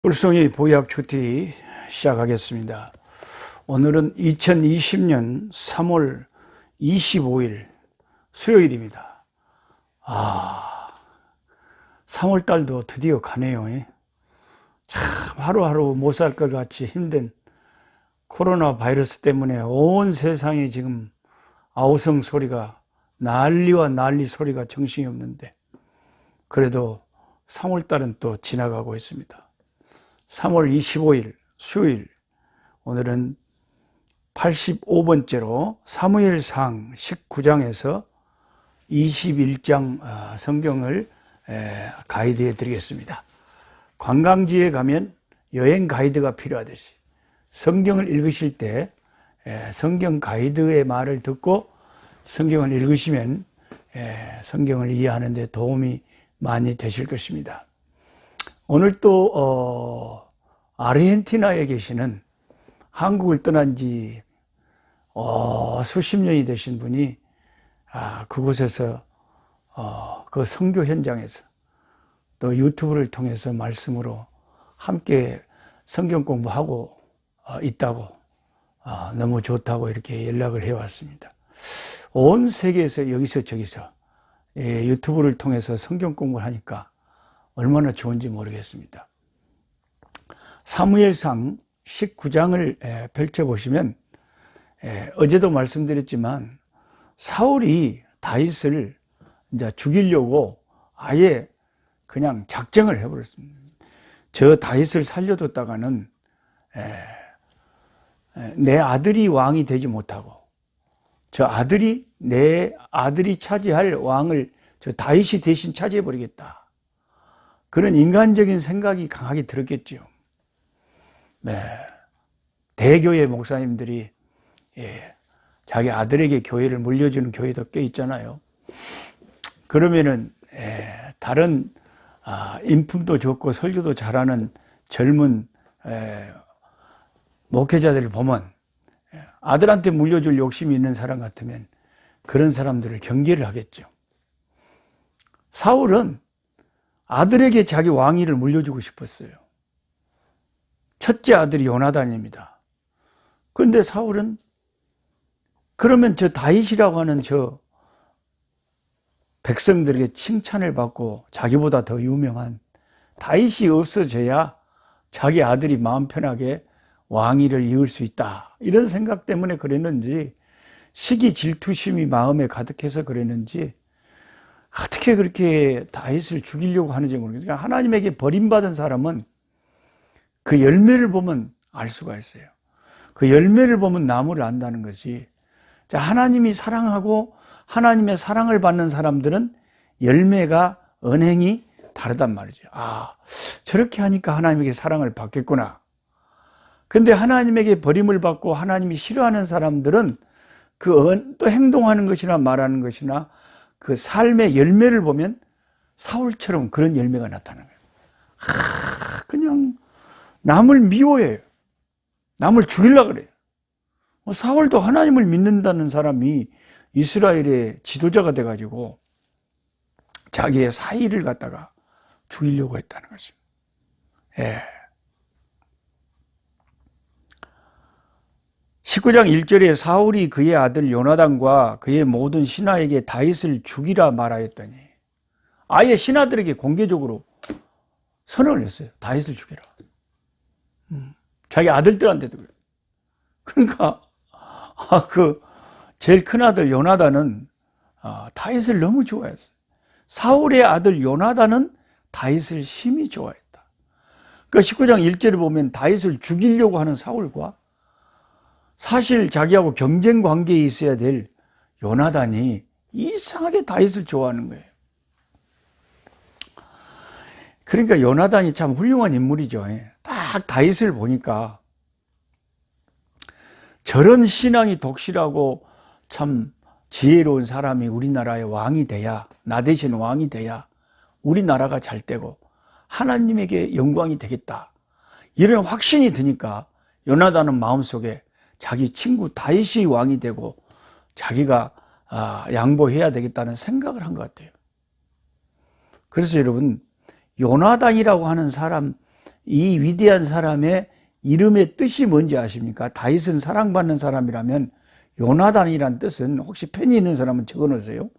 불송이 보약 큐티 시작하겠습니다. 오늘은 2020년 3월 25일 수요일입니다. 3월 달도 드디어 가네요. 참 하루하루 못 살 것 같이 힘든 코로나 바이러스 때문에 온 세상에 지금 아우성 소리가 난리와 난리 소리가 정신이 없는데, 그래도 3월 달은 또 지나가고 있습니다. 3월 25일 수요일, 오늘은 85번째로 사무엘상 19장에서 21장 성경을 가이드해 드리겠습니다. 관광지에 가면 여행 가이드가 필요하듯이 성경을 읽으실 때 성경 가이드의 말을 듣고 성경을 읽으시면 성경을 이해하는 데 도움이 많이 되실 것입니다. 오늘 또 아르헨티나에 계시는, 한국을 떠난 지 수십 년이 되신 분이 그곳에서 그 선교 현장에서 또 유튜브를 통해서 말씀으로 함께 성경 공부하고 있다고, 너무 좋다고 이렇게 연락을 해왔습니다. 온 세계에서 여기서 저기서 유튜브를 통해서 성경 공부를 하니까 얼마나 좋은지 모르겠습니다. 사무엘상 19장을 펼쳐보시면, 어제도 말씀드렸지만 사울이 다윗을 이제 죽이려고 아예 그냥 작정을 해버렸습니다. 저 다윗을 살려뒀다가는 내 아들이 왕이 되지 못하고, 내 아들이 차지할 왕을 저 다윗이 대신 차지해버리겠다. 그런 인간적인 생각이 강하게 들었겠죠. 대교회 목사님들이 자기 아들에게 교회를 물려주는 교회도 꽤 있잖아요. 그러면은 다른 인품도 좋고 설교도 잘하는 젊은 목회자들을 보면 아들한테 물려줄 욕심이 있는 사람 같으면 그런 사람들을 경계를 하겠죠. 사울은 아들에게 자기 왕위를 물려주고 싶었어요. 첫째 아들이 요나단입니다. 그런데 사울은 그러면 저 다윗이라고 하는 저 백성들에게 칭찬을 받고 자기보다 더 유명한 다윗이 없어져야 자기 아들이 마음 편하게 왕위를 이을 수 있다, 이런 생각 때문에 그랬는지, 시기 질투심이 마음에 가득해서 그랬는지, 어떻게 그렇게 다윗을 죽이려고 하는지 모르겠어요. 그러니까 하나님에게 버림받은 사람은 그 열매를 보면 알 수가 있어요. 그 열매를 보면 나무를 안다는 것이, 하나님이 사랑하고 하나님의 사랑을 받는 사람들은 열매가, 언행이 다르단 말이죠. 저렇게 하니까 하나님에게 사랑을 받겠구나. 근데 하나님에게 버림을 받고 하나님이 싫어하는 사람들은 또 행동하는 것이나 말하는 것이나 그 삶의 열매를 보면 사울처럼 그런 열매가 나타나는 거예요. 그냥 남을 미워해요. 남을 죽이려고 그래요. 사울도 하나님을 믿는다는 사람이 이스라엘의 지도자가 돼가지고 자기의 사위를 갖다가 죽이려고 했다는 것입니다. 19장 1절에 사울이 그의 아들 요나단과 그의 모든 신하에게 다윗을 죽이라 말하였더니, 아예 신하들에게 공개적으로 선언을 했어요. 다윗을 죽이라. 자기 아들들한테도 그래요. 그러니까 그 제일 큰 아들 요나단은 다윗을 너무 좋아했어요. 사울의 아들 요나단은 다윗을 심히 좋아했다. 그러니까 19장 1절에 보면 다윗을 죽이려고 하는 사울과 사실 자기하고 경쟁 관계에 있어야 될 요나단이 이상하게 다윗을 좋아하는 거예요. 그러니까 요나단이 참 훌륭한 인물이죠. 딱 다윗을 보니까 저런 신앙이 독실하고 참 지혜로운 사람이 우리나라의 왕이 돼야, 나 대신 왕이 돼야 우리나라가 잘 되고 하나님에게 영광이 되겠다, 이런 확신이 드니까 요나단은 마음속에 자기 친구 다윗이 왕이 되고 자기가 양보해야 되겠다는 생각을 한 것 같아요. 그래서 여러분, 요나단이라고 하는 사람, 이 위대한 사람의 이름의 뜻이 뭔지 아십니까? 다윗은 사랑받는 사람이라면 요나단이란 뜻은, 혹시 펜이 있는 사람은 적어 놓으세요.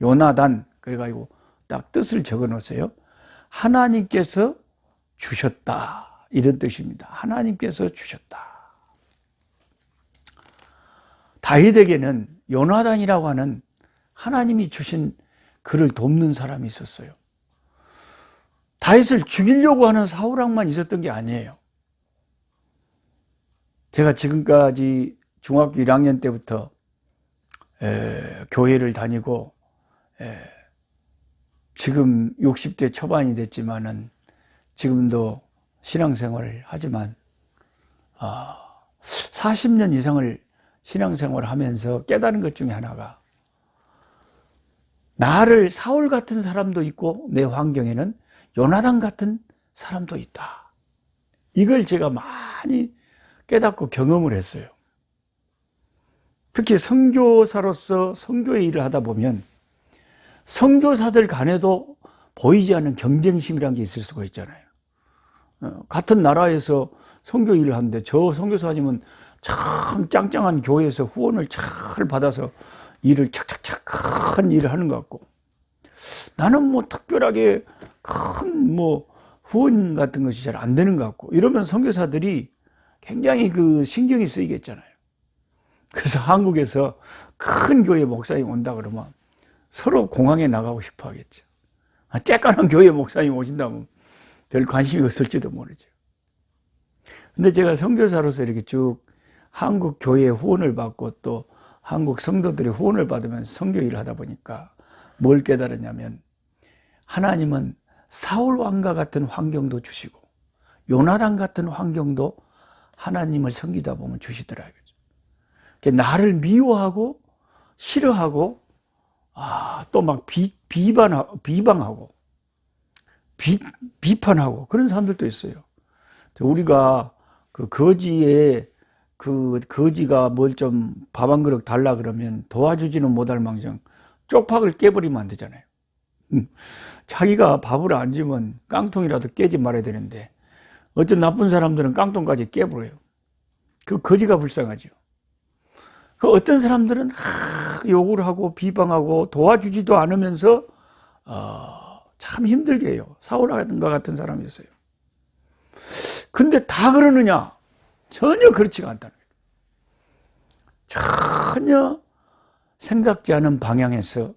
요나단, 그래가지고 딱 뜻을 적어 놓으세요. 하나님께서 주셨다, 이런 뜻입니다. 하나님께서 주셨다. 다윗에게는 요나단이라고 하는 하나님이 주신 그를 돕는 사람이 있었어요. 다윗을 죽이려고 하는 사울왕만 있었던 게 아니에요. 제가 지금까지 중학교 1학년 때부터 교회를 다니고 지금 60대 초반이 됐지만은 지금도 신앙생활을 하지만 40년 이상을 신앙생활을 하면서 깨달은 것 중에 하나가, 나를 사울 같은 사람도 있고 내 환경에는 요나단 같은 사람도 있다. 이걸 제가 많이 깨닫고 경험을 했어요. 특히 선교사로서 선교의 일을 하다 보면 선교사들 간에도 보이지 않는 경쟁심이라는 게 있을 수가 있잖아요. 같은 나라에서 선교 일을 하는데 저 선교사님은 참 짱짱한 교회에서 후원을 잘 받아서 일을 착착착 큰 일을 하는 것 같고, 나는 뭐 특별하게 큰 후원 같은 것이 잘 안 되는 것 같고, 이러면 선교사들이 굉장히 그 신경이 쓰이겠잖아요. 그래서 한국에서 큰 교회 목사님 온다 그러면 서로 공항에 나가고 싶어 하겠죠. 쬐깐한 교회 목사님 오신다면 별 관심이 없을지도 모르죠. 근데 제가 선교사로서 이렇게 쭉 한국 교회의 후원을 받고 또 한국 성도들의 후원을 받으면서 선교 일을 하다 보니까 뭘 깨달았냐면, 하나님은 사울 왕과 같은 환경도 주시고 요나단 같은 환경도 하나님을 섬기다 보면 주시더라고요. 나를 미워하고 싫어하고 또 막 비방하고 비판하고 그런 사람들도 있어요. 우리가 그 거지가 뭘 좀 밥 한 그릇 달라 그러면 도와주지는 못할 망정 쪽팍을 깨버리면 안 되잖아요. 자기가 밥을 안 주면 깡통이라도 깨지 말아야 되는데 어떤 나쁜 사람들은 깡통까지 깨버려요. 그 거지가 불쌍하죠. 그 어떤 사람들은 욕을 하고 비방하고 도와주지도 않으면서 참 힘들게 해요. 사울과 같은 사람이었어요. 근데 다 그러느냐? 전혀 그렇지가 않다는 거예요. 전혀 생각지 않은 방향에서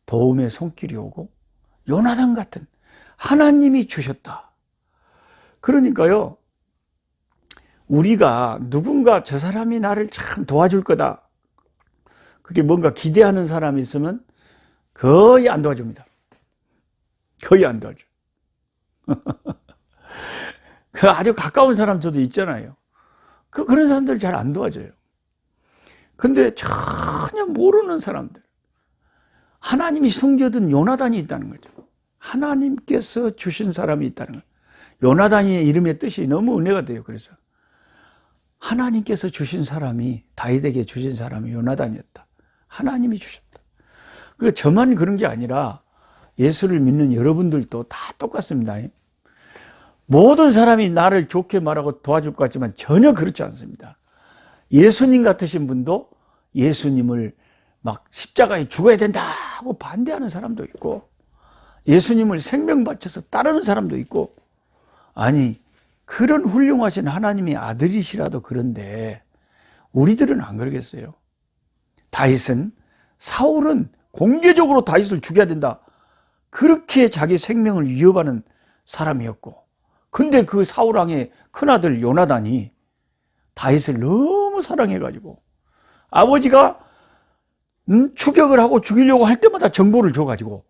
도움의 손길이 오고 요나단 같은 하나님이 주셨다. 그러니까요, 우리가 누군가 저 사람이 나를 참 도와줄 거다, 그게 뭔가 기대하는 사람이 있으면 거의 안 도와줍니다. 거의 안 도와줘. 그 아주 가까운 사람 저도 있잖아요. 그런 사람들 잘 안 도와줘요. 근데 전혀 모르는 사람들, 하나님이 숨겨둔 요나단이 있다는 거죠. 하나님께서 주신 사람이 있다는 거예요. 요나단의 이름의 뜻이 너무 은혜가 돼요. 그래서 하나님께서 주신 사람이, 다윗에게 주신 사람이 요나단이었다. 하나님이 주셨다. 그러니까 저만 그런 게 아니라 예수를 믿는 여러분들도 다 똑같습니다. 모든 사람이 나를 좋게 말하고 도와줄 것 같지만 전혀 그렇지 않습니다. 예수님 같으신 분도 예수님을 막 십자가에 죽어야 된다고 반대하는 사람도 있고, 예수님을 생명 바쳐서 따르는 사람도 있고, 아니 그런 훌륭하신 하나님의 아들이시라도 그런데 우리들은 안 그러겠어요. 사울은 공개적으로 다윗을 죽여야 된다, 그렇게 자기 생명을 위협하는 사람이었고, 근데 그 사울왕의 큰아들 요나단이 다윗을 너무 사랑해가지고 아버지가 추격을 하고 죽이려고 할 때마다 정보를 줘가지고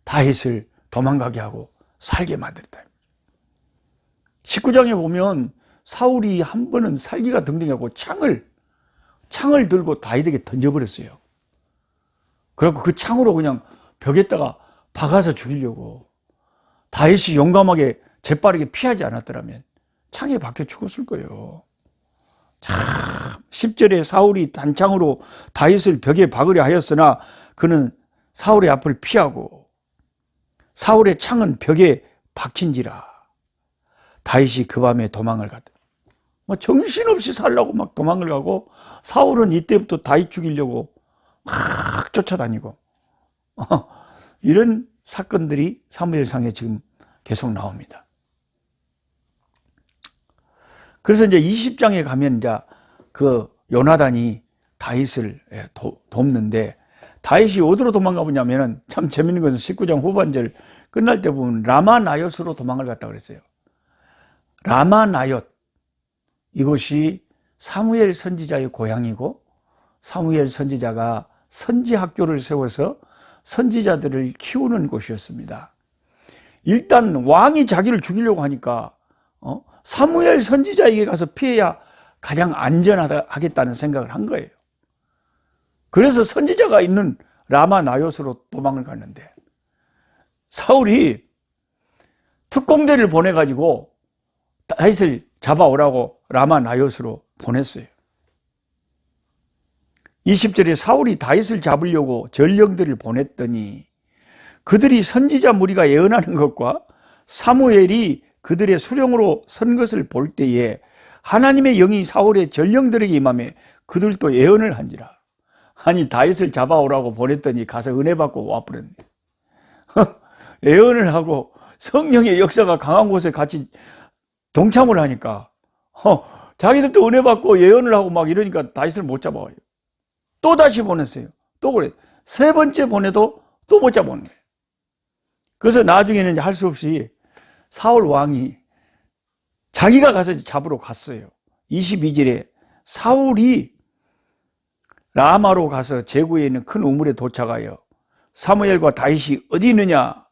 다윗을 도망가게 하고 살게 만들었다. 19장에 보면 사울이 한 번은 살기가 등등하고 창을 들고 다윗에게 던져버렸어요. 그래갖고 그 창으로 그냥 벽에다가 박아서 죽이려고, 다윗이 용감하게 재빠르게 피하지 않았더라면 창에 박혀 죽었을 거예요. 참 10절에 사울이 단창으로 다윗을 벽에 박으려 하였으나 그는 사울의 앞을 피하고 사울의 창은 벽에 박힌지라. 다윗이 그 밤에 도망을 갔다. 뭐 정신없이 살려고 막 도망을 가고, 사울은 이때부터 다윗 죽이려고 막 쫓아다니고, 이런 사건들이 사무엘상에 지금 계속 나옵니다. 그래서 이제 20장에 가면 이제 그 요나단이 다윗을 돕는데, 다윗이 어디로 도망가 보냐면은 참 재밌는 것은 19장 후반절 끝날 때 보면 라마나옅으로 도망을 갔다 그랬어요. 라마나옅, 이곳이 사무엘 선지자의 고향이고, 사무엘 선지자가 선지 학교를 세워서 선지자들을 키우는 곳이었습니다. 일단 왕이 자기를 죽이려고 하니까 사무엘 선지자에게 가서 피해야 가장 안전하겠다는 생각을 한 거예요. 그래서 선지자가 있는 라마나옅으로 도망을 갔는데, 사울이 특공대를 보내가지고 다윗을 잡아오라고 라마나옅으로 보냈어요. 20절에 사울이 다윗을 잡으려고 전령들을 보냈더니 그들이 선지자 무리가 예언하는 것과 사무엘이 그들의 수령으로 선 것을 볼 때에 하나님의 영이 사울의 전령들에게 임하며 그들도 예언을 한지라. 아니, 다윗을 잡아오라고 보냈더니 가서 은혜 받고 와버렸네. 예언을 하고 성령의 역사가 강한 곳에 같이 동참을 하니까 자기들도 은혜 받고 예언을 하고 막 이러니까 다윗을 못 잡아와요. 또 다시 보냈어요. 또 그래. 세 번째 보내도 또 못 잡아오는 거예요. 그래서 나중에는 할 수 없이 사울 왕이 자기가 가서 잡으러 갔어요. 22절에 사울이 라마로 가서 제구에 있는 큰 우물에 도착하여 사무엘과 다윗이 어디 있느냐?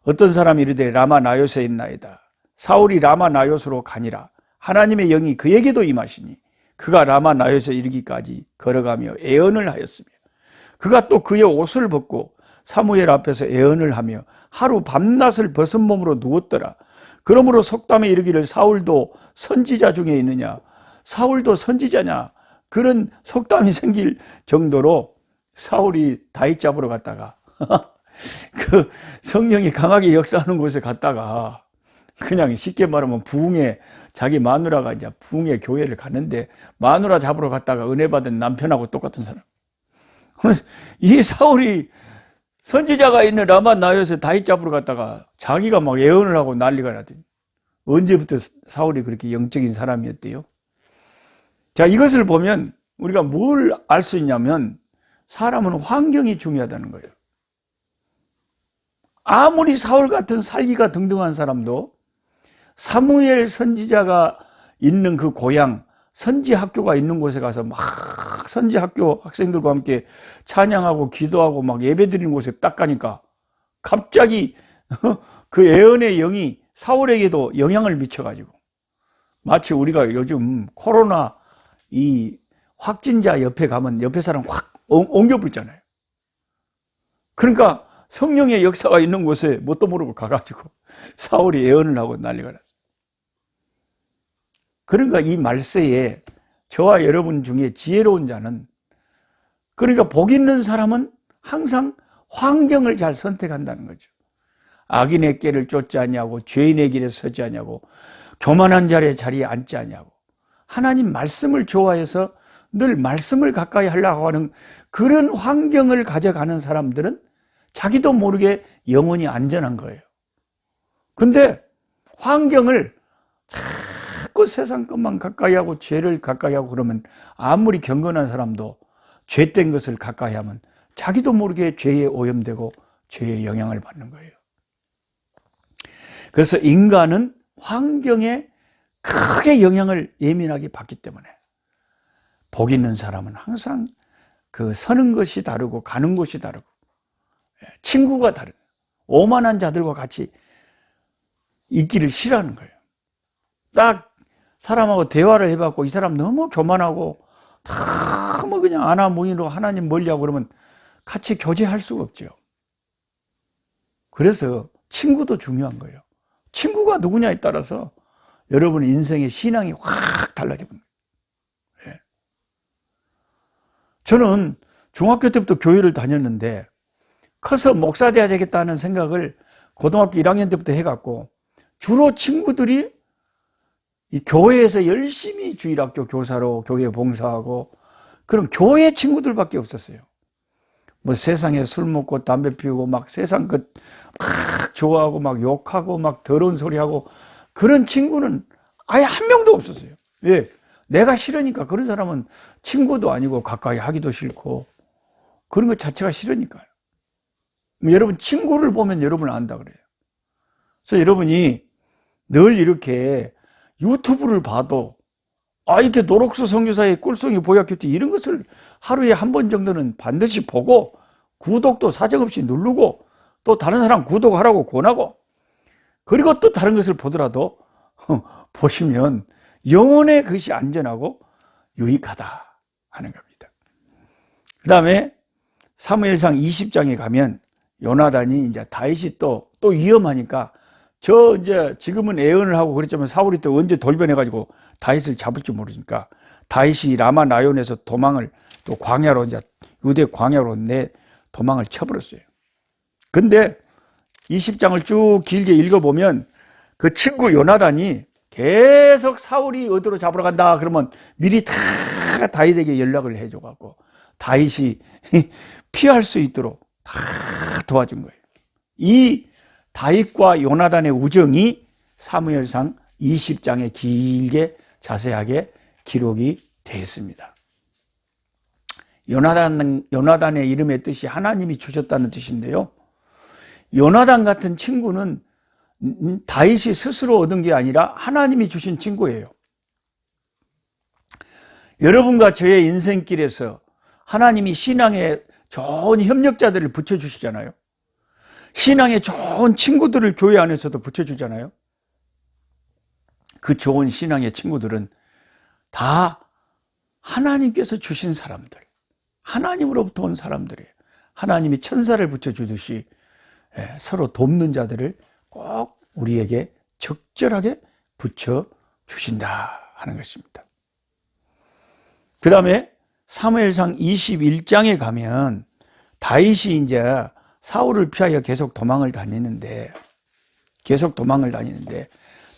어떤 사람이 이르되 라마나옅에 있나이다. 사울이 라마나옅으로 가니라. 하나님의 영이 그에게도 임하시니 그가 라마나옅에 이르기까지 걸어가며 애언을 하였으며, 그가 또 그의 옷을 벗고 사무엘 앞에서 애언을 하며 하루 밤낮을 벗은 몸으로 누웠더라. 그러므로 속담에 이르기를 사울도 선지자 중에 있느냐, 사울도 선지자냐, 그런 속담이 생길 정도로 사울이 다윗 잡으러 갔다가 그 성령이 강하게 역사하는 곳에 갔다가 그냥 쉽게 말하면 부흥에, 자기 마누라가 이제 부흥의 교회를 갔는데 마누라 잡으러 갔다가 은혜 받은 남편하고 똑같은 사람. 이 사울이 선지자가 있는 라마나옅에 다윗 잡으러 갔다가 자기가 막 예언을 하고 난리가 나더니, 언제부터 사울이 그렇게 영적인 사람이었대요? 자, 이것을 보면 우리가 뭘 알 수 있냐면 사람은 환경이 중요하다는 거예요. 아무리 사울 같은 살기가 등등한 사람도 사무엘 선지자가 있는 그 고향, 선지 학교가 있는 곳에 가서 막 선지 학교 학생들과 함께 찬양하고 기도하고 막 예배드리는 곳에 딱 가니까 갑자기 그 예언의 영이 사울에게도 영향을 미쳐가지고, 마치 우리가 요즘 코로나 이 확진자 옆에 가면 옆에 사람 확 옮겨버리잖아요. 그러니까 성령의 역사가 있는 곳에 뭣도 모르고 가가지고 사울이 예언을 하고 난리가 났어요. 그러니까 이 말세에 저와 여러분 중에 지혜로운 자는, 그러니까 복 있는 사람은 항상 환경을 잘 선택한다는 거죠. 악인의 길을 쫓지 않냐고, 죄인의 길에 서지 않냐고, 교만한 자리에 앉지 않냐고, 하나님 말씀을 좋아해서 늘 말씀을 가까이 하려고 하는 그런 환경을 가져가는 사람들은 자기도 모르게 영혼이 안전한 거예요. 근데 환경을 자꾸 세상 것만 가까이 하고 죄를 가까이 하고 그러면 아무리 경건한 사람도 죄된 것을 가까이 하면 자기도 모르게 죄에 오염되고 죄의 영향을 받는 거예요. 그래서 인간은 환경에 크게 영향을 예민하게 받기 때문에 복 있는 사람은 항상 그 서는 것이 다르고 가는 곳이 다르고 친구가 다르고 오만한 자들과 같이 있기를 싫어하는 거예요. 딱 사람하고 대화를 해봤고 이 사람 너무 교만하고 너무 그냥 아나무인으로 하나님 멀리하고 그러면 같이 교제할 수가 없죠. 그래서 친구도 중요한 거예요. 친구가 누구냐에 따라서 여러분의 인생의 신앙이 확 달라집니다. 예. 저는 중학교 때부터 교회를 다녔는데 커서 목사 돼야 되겠다는 생각을 고등학교 1학년 때부터 해갖고 주로 친구들이 이 교회에서 열심히 주일학교 교사로 교회 봉사하고 그런 교회 친구들밖에 없었어요. 뭐 세상에 술 먹고 담배 피우고 막 세상 것 막 좋아하고 막 욕하고 막 더러운 소리하고 그런 친구는 아예 한 명도 없었어요. 왜? 내가 싫으니까. 그런 사람은 친구도 아니고 가까이 하기도 싫고 그런 것 자체가 싫으니까요. 여러분 친구를 보면 여러분 안다 그래요. 그래서 여러분이 늘 이렇게 유튜브를 봐도 이렇게 노록수 선교사의 꿀송이 보약큐티 이런 것을 하루에 한 번 정도는 반드시 보고 구독도 사정없이 누르고 또 다른 사람 구독하라고 권하고 그리고 또 다른 것을 보더라도 보시면 영혼의 것이 안전하고 유익하다 하는 겁니다. 그 다음에 사무엘상 20장에 가면 요나단이 이제 다윗이 또 위험하니까 이제 지금은 애언을 하고 그랬지만 사울이 또 언제 돌변해가지고 다윗을 잡을지 모르니까 다윗이 라마 나온에서 도망을 또 광야로 이제 유대 광야로 도망을 쳐버렸어요. 근데 20장을 쭉 길게 읽어보면 그 친구 요나단이 계속 사울이 어디로 잡으러 간다 그러면 미리 다 다윗에게 연락을 해줘갖고 다윗이 피할 수 있도록 다 도와준 거예요. 이 다윗과 요나단의 우정이 사무엘상 20장에 길게 자세하게 기록이 되어 있습니다. 요나단의 이름의 뜻이 하나님이 주셨다는 뜻인데요. 요나단 같은 친구는 다윗이 스스로 얻은 게 아니라 하나님이 주신 친구예요. 여러분과 저의 인생길에서 하나님이 신앙에 좋은 협력자들을 붙여주시잖아요. 신앙에 좋은 친구들을 교회 안에서도 붙여주잖아요. 그 좋은 신앙의 친구들은 다 하나님께서 주신 사람들, 하나님으로부터 온 사람들이에요. 하나님이 천사를 붙여주듯이 서로 돕는 자들을 꼭 우리에게 적절하게 붙여주신다 하는 것입니다. 그 다음에 사무엘상 21장에 가면 다윗이 이제 사울을 피하여 계속 도망을 다니는데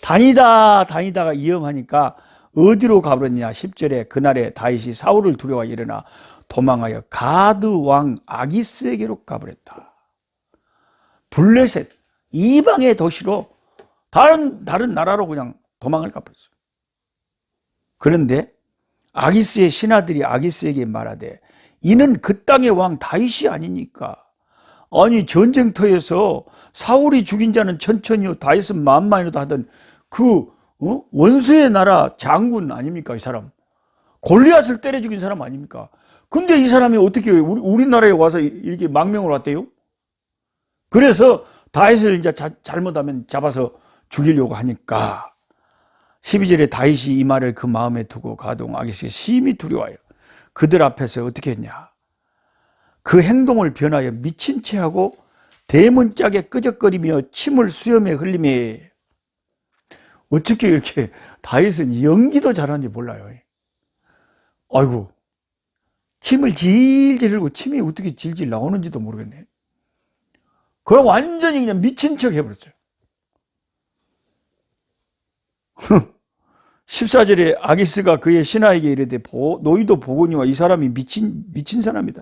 다니다가 위험하니까 어디로 가버렸냐. 10절에 그날에 다윗이 사울을 두려워 일어나 도망하여 가드 왕 아기스에게로 가버렸다. 블레셋 이방의 도시로 다른 나라로 그냥 도망을 가버렸어요. 그런데 아기스의 신하들이 아기스에게 말하되 이는 그 땅의 왕 다윗이 아니니까. 아니 전쟁터에서 사울이 죽인 자는 천천히요 다윗은 만만이라도 하던 그 원수의 나라 장군 아닙니까? 이 사람 골리앗을 때려 죽인 사람 아닙니까? 근데 이 사람이 어떻게 우리나라에 와서 이렇게 망명을 왔대요? 그래서 다윗을 이제 잘못하면 잡아서 죽이려고 하니까 12절에 다윗이 이 말을 그 마음에 두고 가동 아기스에게 심히 두려워요. 그들 앞에서 어떻게 했냐? 그 행동을 변하여 미친 채 하고 대문짝에 끄적거리며 침을 수염에 흘리며. 어떻게 이렇게 다윗은 연기도 잘하는지 몰라요. 아이고, 침을 질질 흘리고 침이 어떻게 질질 나오는지도 모르겠네. 그럼 완전히 그냥 미친 척 해버렸어요. 14절에 아기스가 그의 신하에게 이르되 너희도 보거니와 이 사람이 미친 사람이다.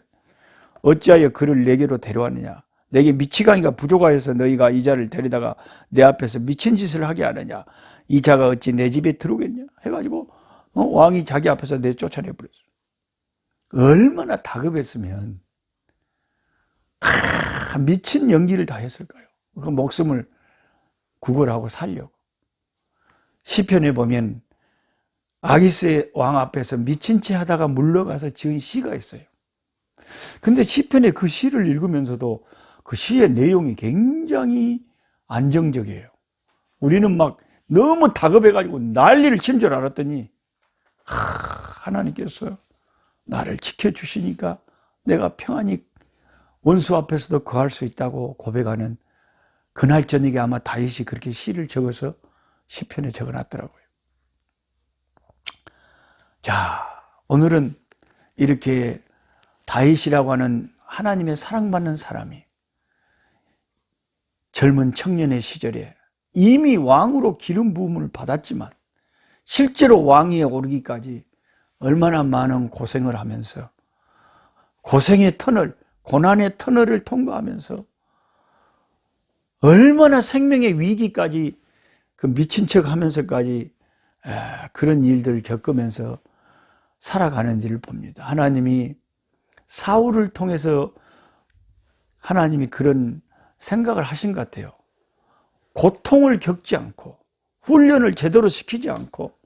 어찌하여 그를 내게로 데려왔느냐? 내게 미치광이가 부족하여서 너희가 이 자를 데리다가 내 앞에서 미친 짓을 하게 하느냐? 이 자가 어찌 내 집에 들어오겠냐? 해가지고 왕이 자기 앞에서 내쫓아내버렸어요. 얼마나 다급했으면 미친 연기를 다 했을까요? 그 목숨을 구걸하고 살려고. 시편에 보면 아기스의 왕 앞에서 미친 채 하다가 물러가서 지은 시가 있어요. 근데 시편의 그 시를 읽으면서도 그 시의 내용이 굉장히 안정적이에요. 우리는 막 너무 다급해가지고 난리를 친 줄 알았더니 하나님께서 나를 지켜주시니까 내가 평안히 원수 앞에서도 거할 수 있다고 고백하는 그날 저녁에 아마 다윗이 그렇게 시를 적어서 시편에 적어놨더라고요. 자, 오늘은 이렇게 다윗이라고 하는 하나님의 사랑받는 사람이 젊은 청년의 시절에 이미 왕으로 기름 부음을 받았지만 실제로 왕위에 오르기까지 얼마나 많은 고생을 하면서 고생의 터널, 고난의 터널을 통과하면서 얼마나 생명의 위기까지 그 미친 척 하면서까지 그런 일들을 겪으면서 살아가는지를 봅니다. 하나님이 사울을 통해서 하나님이 그런 생각을 하신 것 같아요. 고통을 겪지 않고 훈련을 제대로 시키지 않고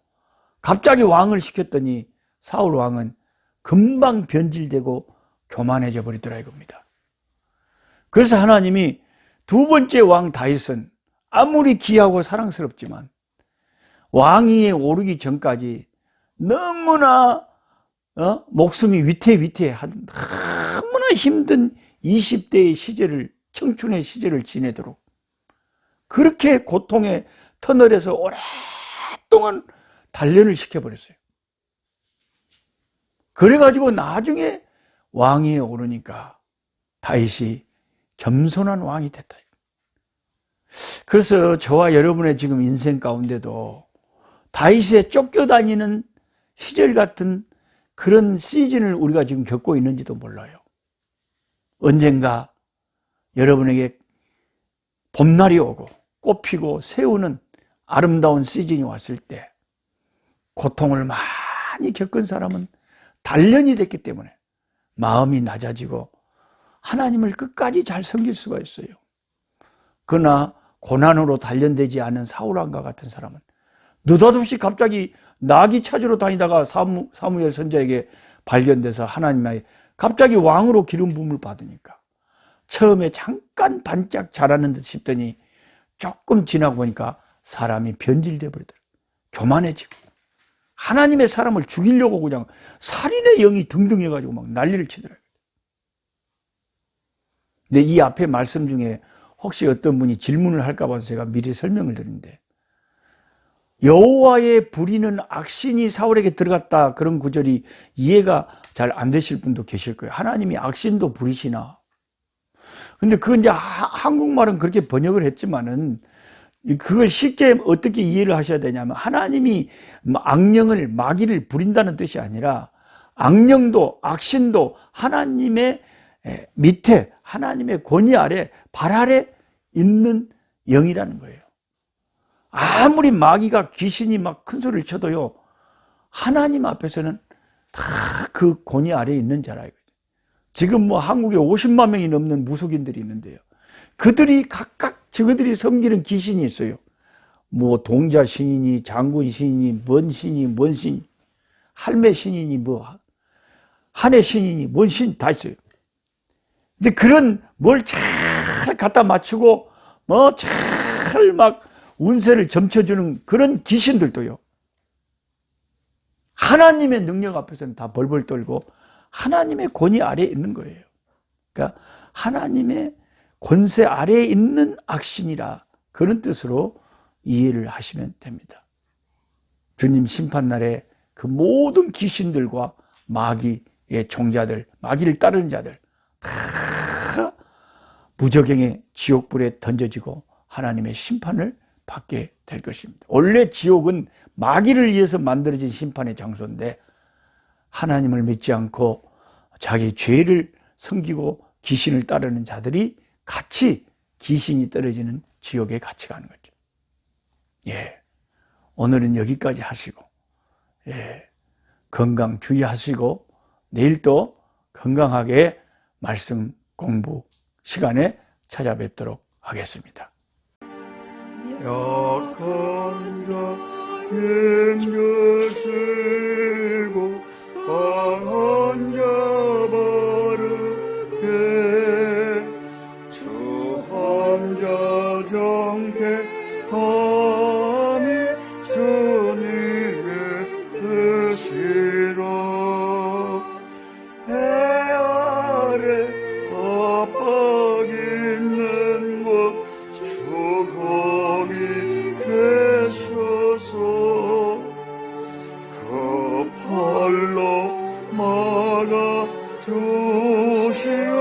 갑자기 왕을 시켰더니 사울 왕은 금방 변질되고 교만해져 버리더라 이겁니다. 그래서 하나님이 두 번째 왕 다윗은 아무리 귀하고 사랑스럽지만 왕위에 오르기 전까지 너무나 목숨이 위태위태한 너무나 힘든 20대의 시절을, 청춘의 시절을 지내도록 그렇게 고통의 터널에서 오랫동안 단련을 시켜버렸어요. 그래가지고 나중에 왕위에 오르니까 다윗이 겸손한 왕이 됐다. 그래서 저와 여러분의 지금 인생 가운데도 다윗에 쫓겨다니는 시절 같은 그런 시즌을 우리가 지금 겪고 있는지도 몰라요. 언젠가 여러분에게 봄날이 오고 꽃 피고 새우는 아름다운 시즌이 왔을 때 고통을 많이 겪은 사람은 단련이 됐기 때문에 마음이 낮아지고 하나님을 끝까지 잘 섬길 수가 있어요. 그러나 고난으로 단련되지 않은 사울왕과 같은 사람은 느닷없이 갑자기 나귀 찾으러 다니다가 사무엘 선지자에게 발견돼서 하나님의 갑자기 왕으로 기름 부음을 받으니까 처음에 잠깐 반짝 자라는 듯 싶더니 조금 지나고 보니까 사람이 변질돼 버리더라고요. 교만해지고 하나님의 사람을 죽이려고 그냥 살인의 영이 등등해가지고 막 난리를 치더라고요. 근데 이 앞에 말씀 중에 혹시 어떤 분이 질문을 할까 봐서 제가 미리 설명을 드리는데 여호와의 부리는 악신이 사울에게 들어갔다 그런 구절이 이해가 잘 안 되실 분도 계실 거예요. 하나님이 악신도 부리시나? 근데 그건 이제 한국말은 그렇게 번역을 했지만은 그걸 쉽게 어떻게 이해를 하셔야 되냐면 하나님이 악령을 마귀를 부린다는 뜻이 아니라 악령도 악신도 하나님의 밑에 하나님의 권위 아래 발 아래 있는 영이라는 거예요. 아무리 마귀가 귀신이 막 큰 소리를 쳐도요 하나님 앞에서는 다 그 권위 아래에 있는 자라 이거죠. 지금 뭐 한국에 50만 명이 넘는 무속인들이 있는데요. 그들이 각각 저들이 섬기는 귀신이 있어요. 뭐 동자 신이니 장군 신이니 뭔 신이 뭔 신, 할매 신이니 뭐 한해 신이니 뭔 신 다 있어요. 근데 그런 뭘 잘 갖다 맞추고 뭐 잘 막 운세를 점쳐주는 그런 귀신들도요. 하나님의 능력 앞에서는 다 벌벌 떨고 하나님의 권위 아래에 있는 거예요. 그러니까 하나님의 권세 아래에 있는 악신이라 그런 뜻으로 이해를 하시면 됩니다. 주님 심판날에 그 모든 귀신들과 마귀의 종자들, 마귀를 따르는 자들 다 무저갱의 지옥불에 던져지고 하나님의 심판을 받게 될 것입니다. 원래 지옥은 마귀를 위해서 만들어진 심판의 장소인데 하나님을 믿지 않고 자기 죄를 섬기고 귀신을 따르는 자들이 같이 귀신이 떨어지는 지옥에 같이 가는 거죠. 예, 오늘은 여기까지 하시고 건강 주의하시고 내일 또 건강하게 말씀 공부 시간에 찾아뵙도록 하겠습니다. 약한 자 힘주시고 강한 자 바르게 주한 자 정케함이 주님의 뜻이라. 해 아래 압박 있는 곳 주 거기 계셔서 그 팔로 막아 주시어